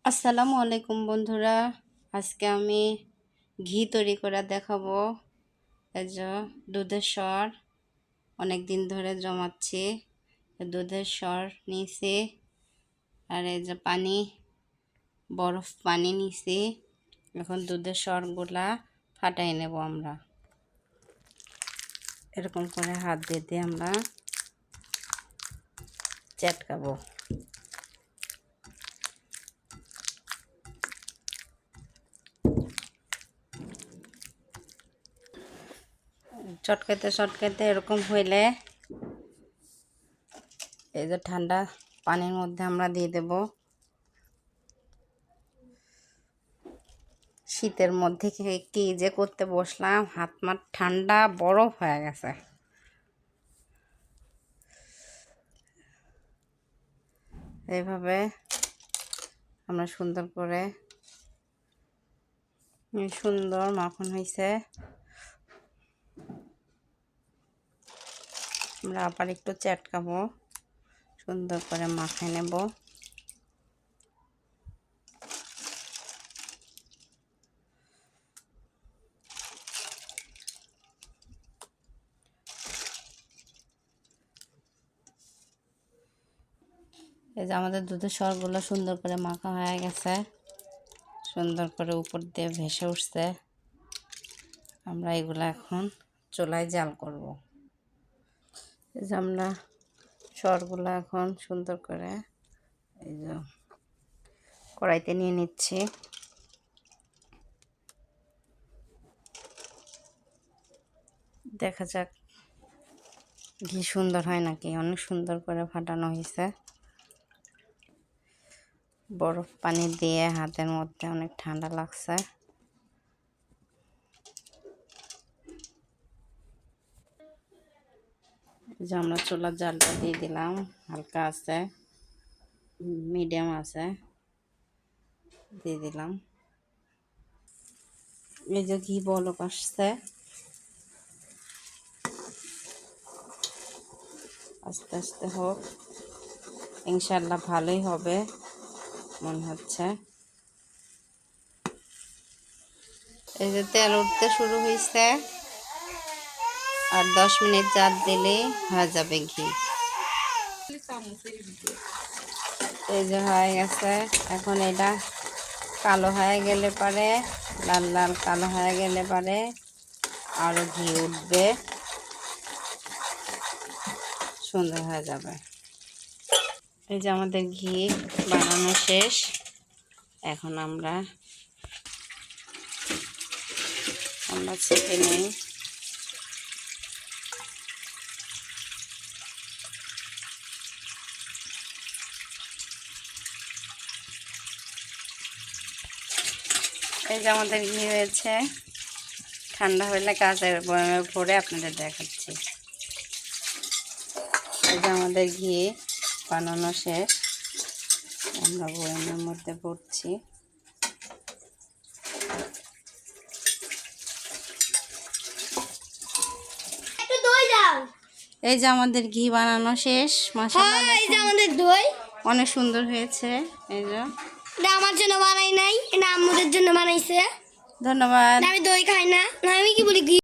আসসালামু আলাইকুম বন্ধুরা, আজকে আমি ঘি তৈরি করে দেখাবো। এই যে দুধের সর অনেক দিন ধরে জমাচ্ছি, দুধের সর নিয়েছি। আর এই যে পানি, বরফ পানি নিয়েছি। এখন দুধের সরগুলা ফাটাই নেব আমরা। এরকম করে হাত দিয়ে আমরা চটকাবো। চটকাতে চটকাতে এরকম হইলে এই যে ঠান্ডা পানির মধ্যে আমরা দিয়ে দেব। শীতের মধ্যে কি যে করতে বসলাম, হাত মাত ঠান্ডা বরফ হয়ে গেছে। এইভাবে আমরা সুন্দর করে, সুন্দর মাখন হয়েছে। আমরা আবার একটু চটকাবো, সুন্দর করে মাখায় নেব। এই যে আমাদের দুধের সরগুলো সুন্দর করে মাখা হয়ে গেছে, সুন্দর করে উপর দিয়ে ভেসে উঠছে। আমরা এগুলো এখন চুলায় জাল করব। এই যে আমরা সরগুলো এখন সুন্দর করে এই যে কড়াইতে নিয়ে নিচ্ছি। দেখা যাক ঘি সুন্দর হয় নাকি। অনেক সুন্দর করে ফাটানো হয়েছে। বরফ পানি দিয়ে হাতের মধ্যে অনেক ঠান্ডা লাগছে। যে আমরা চুলার জালটা দিয়ে দিলাম, হালকা আছে, মিডিয়াম আছে, দিয়ে দিলাম। এই যে ঘি বলক আসছে, আস্তে আস্তে হোক, ইনশাল্লাহ ভালোই হবে মনে হচ্ছে। এই যে তেল উঠতে শুরু হয়েছে, আর 10 মিনিট জাল দিলেই হয়ে যাবে ঘি। এই যে হয়ে গেছে। এখন এটা কালো হয়ে গেলে পরে, লাল লাল কালো হয়ে গেলে পরে আরো ঘি উঠবে, সুন্দর হয়ে যাবে। এই যে আমাদের ঘি বানানো শেষ। এখন আমরা ছেঁকে নিই। এই যে আমাদের ঘি হয়েছে। ঠান্ডা হলে কাঁচের বয়ামে ভরে আপনাদের দেখাচ্ছি। এই যে আমাদের ঘি বানানো শেষ, আমরা বয়ামের মধ্যে ভরছি। এই যে আমাদের ঘি বানানো শেষ। মাশাআল্লাহ, এই যে আমাদের দই অনেক সুন্দর হয়েছে। এই যে এটা আমার জন্য বানাই নাই, এটা আম্মুদের জন্য বানাইছে। ধন্যবাদ। আমি দই খাই না, আমি কি বলি ঘি